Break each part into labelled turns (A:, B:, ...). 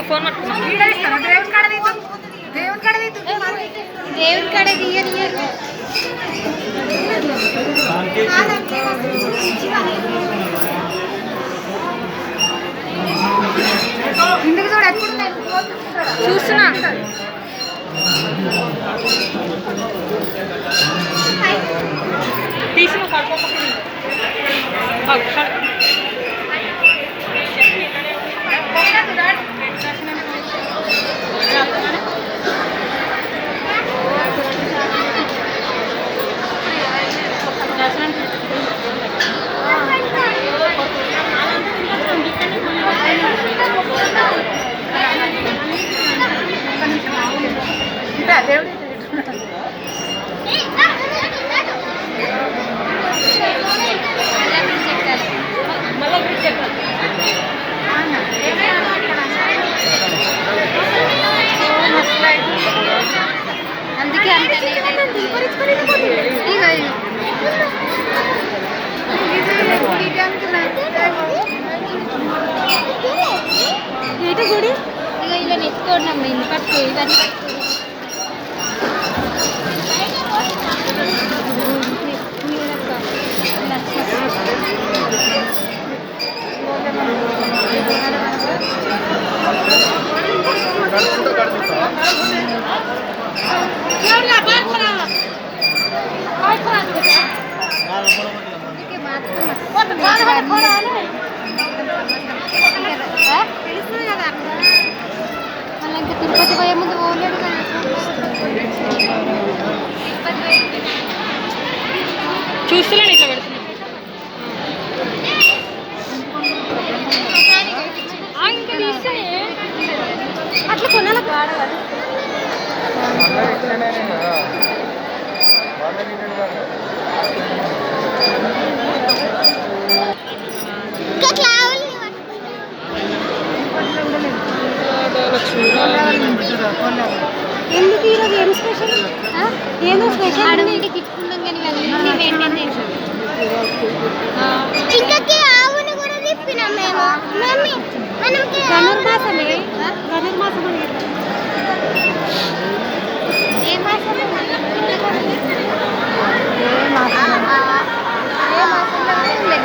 A: phone దేవుని కాడ ఇంటికి చూడ ఎప్పుడు చూస్తున్నా తీసిన దేవుడి అందుకే ఏట గుడి ఇక ఇలా నెత్తుకోండి ఇల్లు పట్టుకో ఇవన్నీ మళ్ళీ ఇంకా తిరుపతి పోయే ముందు పోలేడు కదా చూస్తున్నాను ఇట్లా పెడుతున్నా ఇంకా తీస్తే అట్లా కొనాలి ఎందుకు ఈరోజు ఏం స్పెషల్ ఏదో స్పెషల్ అడవికి తిప్పుకుందాం కానీ అన్నీ మెయింటైన్ చేసాం ఇంకకి ఆవును కూడా తిప్పినాం మేము మమ్మీ మనకి ధనుర్మాసమే ధనుర్మాసం ఏ మాసం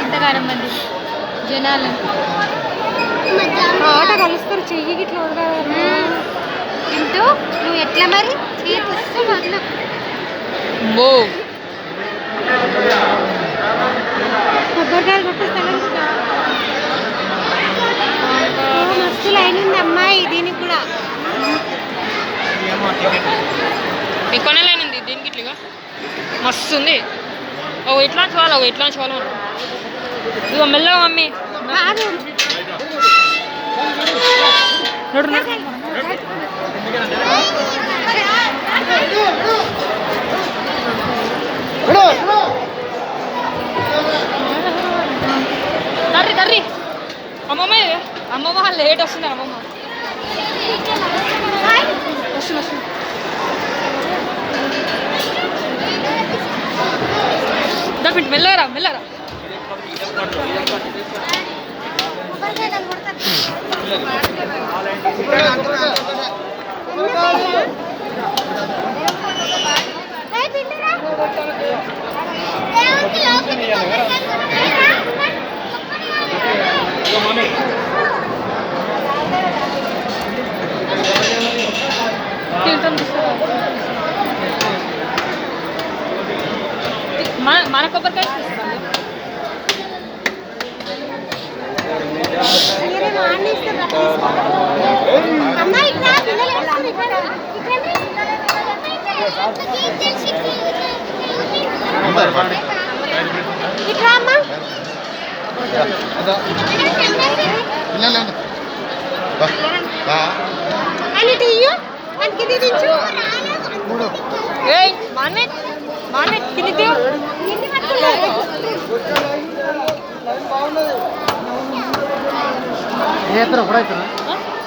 A: ఇంతకాలం మంది జనాలు ఆట కలుస్తారు చెయ్యి గిట్లా తింటూ నువ్వు ఎట్లా మరి చేతిస్తూ మొదలు కొబ్బరికాయలు కొట్టిస్తాను మస్తు లైన్ ఉంది అమ్మాయి దీనికి కూడా
B: ఎక్కువనే లైన్ ఉంది దీనికి ఇట్లుగా మస్తు ఉంది ఓ ఇట్లా చూడాలి ఓ ఇట్లా చూడాలి ఇగో మెల్లగా మమ్మీ తర్రి తర్రి అమ్మమ్మ అమ్మమ్మ లేట్ వస్తుంది అమ్మమ్మ వస్తుంది వస్తుంది దప్పింటి మెల్లరా మెల్లరా మన కొబ్బరికాయ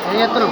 C: ఏ ఎత్తరు